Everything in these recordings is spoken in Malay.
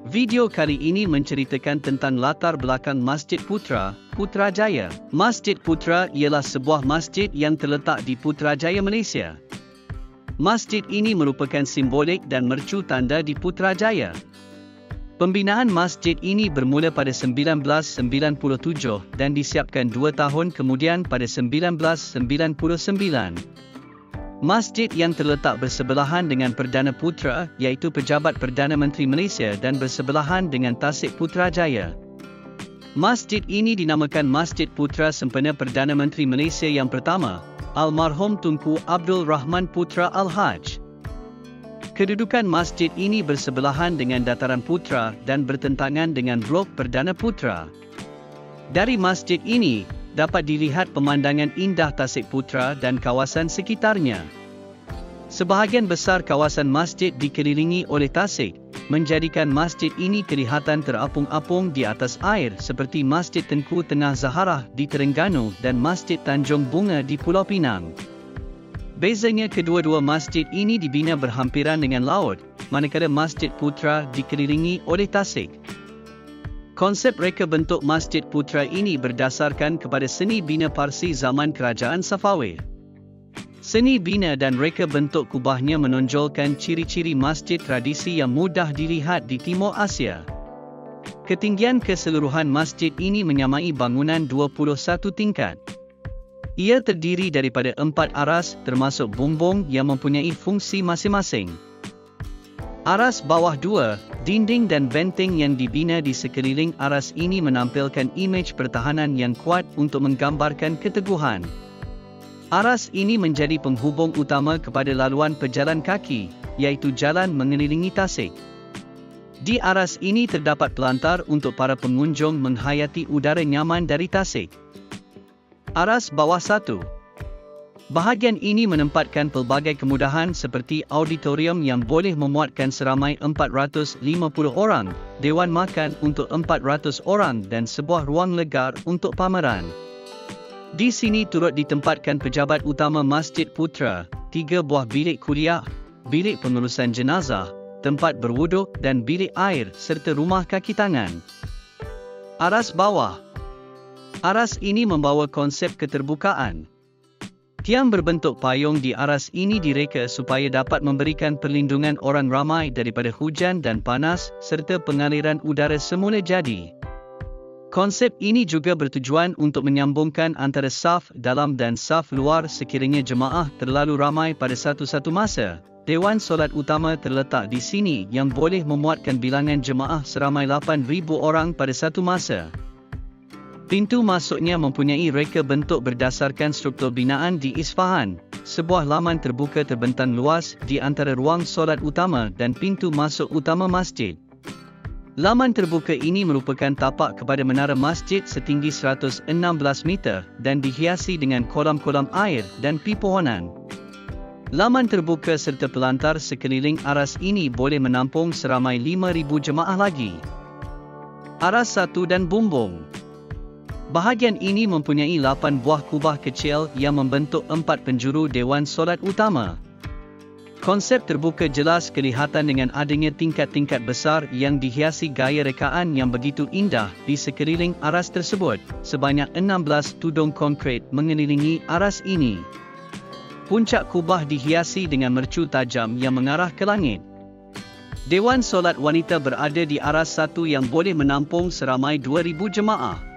Video kali ini menceritakan tentang latar belakang Masjid Putra, Putrajaya. Masjid Putra ialah sebuah masjid yang terletak di Putrajaya, Malaysia. Masjid ini merupakan simbolik dan mercu tanda di Putrajaya. Pembinaan masjid ini bermula pada 1997 dan disiapkan 2 tahun kemudian pada 1999. Masjid yang terletak bersebelahan dengan Perdana Putra iaitu Pejabat Perdana Menteri Malaysia dan bersebelahan dengan Tasik Putrajaya. Masjid ini dinamakan Masjid Putra sempena Perdana Menteri Malaysia yang pertama, Almarhum Tunku Abdul Rahman Putra Al-Haj. Kedudukan masjid ini bersebelahan dengan Dataran Putra dan bertentangan dengan Blok Perdana Putra. Dari masjid ini, dapat dilihat pemandangan indah Tasik Putra dan kawasan sekitarnya. Sebahagian besar kawasan masjid dikelilingi oleh tasik, menjadikan masjid ini kelihatan terapung-apung di atas air seperti Masjid Tengku Tengah Zaharah di Terengganu dan Masjid Tanjung Bunga di Pulau Pinang. Bezanya kedua-dua masjid ini dibina berhampiran dengan laut, manakala Masjid Putra dikelilingi oleh tasik. Konsep reka bentuk Masjid Putra ini berdasarkan kepada seni bina Parsi zaman Kerajaan Safawi. Seni bina dan reka bentuk kubahnya menonjolkan ciri-ciri masjid tradisi yang mudah dilihat di Timur Asia. Ketinggian keseluruhan masjid ini menyamai bangunan 21 tingkat. Ia terdiri daripada 4 aras termasuk bumbung yang mempunyai fungsi masing-masing. Aras bawah 2, dinding dan benteng yang dibina di sekeliling aras ini menampilkan imej pertahanan yang kuat untuk menggambarkan keteguhan. Aras ini menjadi penghubung utama kepada laluan pejalan kaki, iaitu jalan mengelilingi tasik. Di aras ini terdapat pelantar untuk para pengunjung menghayati udara nyaman dari tasik. Aras bawah 1. Bahagian ini menempatkan pelbagai kemudahan seperti auditorium yang boleh memuatkan seramai 450 orang, dewan makan untuk 400 orang dan sebuah ruang legar untuk pameran. Di sini turut ditempatkan pejabat utama Masjid Putra, 3 buah bilik kuliah, bilik pengurusan jenazah, tempat berwuduk dan bilik air serta rumah kaki tangan. Aras bawah. Aras ini membawa konsep keterbukaan. Tiang berbentuk payung di aras ini direka supaya dapat memberikan perlindungan orang ramai daripada hujan dan panas serta pengaliran udara semula jadi. Konsep ini juga bertujuan untuk menyambungkan antara saf dalam dan saf luar sekiranya jemaah terlalu ramai pada satu-satu masa. Dewan solat utama terletak di sini yang boleh memuatkan bilangan jemaah seramai 8,000 orang pada satu masa. Pintu masuknya mempunyai reka bentuk berdasarkan struktur binaan di Isfahan. Sebuah laman terbuka terbentang luas di antara ruang solat utama dan pintu masuk utama masjid. Laman terbuka ini merupakan tapak kepada menara masjid setinggi 116 meter dan dihiasi dengan kolam-kolam air dan pepohonan. Laman terbuka serta pelantar sekeliling aras ini boleh menampung seramai 5,000 jemaah lagi. Aras 1 dan bumbung. Bahagian ini mempunyai 8 buah kubah kecil yang membentuk 4 penjuru Dewan Solat Utama. Konsep terbuka jelas kelihatan dengan adanya tingkat-tingkat besar yang dihiasi gaya rekaan yang begitu indah di sekeliling aras tersebut. Sebanyak 16 tudung konkret mengelilingi aras ini. Puncak kubah dihiasi dengan mercu tajam yang mengarah ke langit. Dewan Solat Wanita berada di aras 1 yang boleh menampung seramai 2,000 jemaah.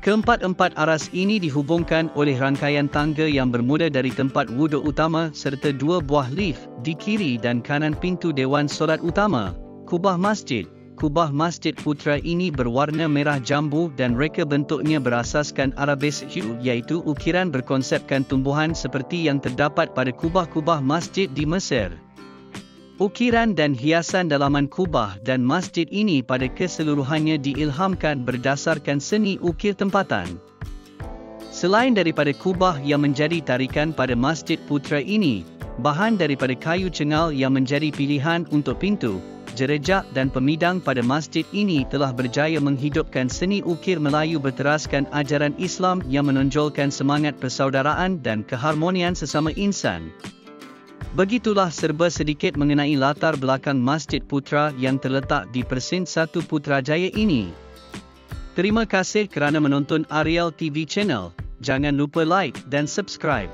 Keempat-empat aras ini dihubungkan oleh rangkaian tangga yang bermula dari tempat wuduk utama serta 2 buah lift di kiri dan kanan pintu Dewan Solat Utama. Kubah masjid. Kubah Masjid Putra ini berwarna merah jambu dan reka bentuknya berasaskan arabesque hue iaitu ukiran berkonsepkan tumbuhan seperti yang terdapat pada kubah-kubah masjid di Mesir. Ukiran dan hiasan dalaman kubah dan masjid ini pada keseluruhannya diilhamkan berdasarkan seni ukir tempatan. Selain daripada kubah yang menjadi tarikan pada Masjid Putra ini, bahan daripada kayu cengal yang menjadi pilihan untuk pintu, jerejak dan pemidang pada masjid ini telah berjaya menghidupkan seni ukir Melayu berteraskan ajaran Islam yang menonjolkan semangat persaudaraan dan keharmonian sesama insan. Begitulah serba sedikit mengenai latar belakang Masjid Putra yang terletak di Persin 1 Putrajaya ini. Terima kasih kerana menonton Ariel TV Channel. Jangan lupa like dan subscribe.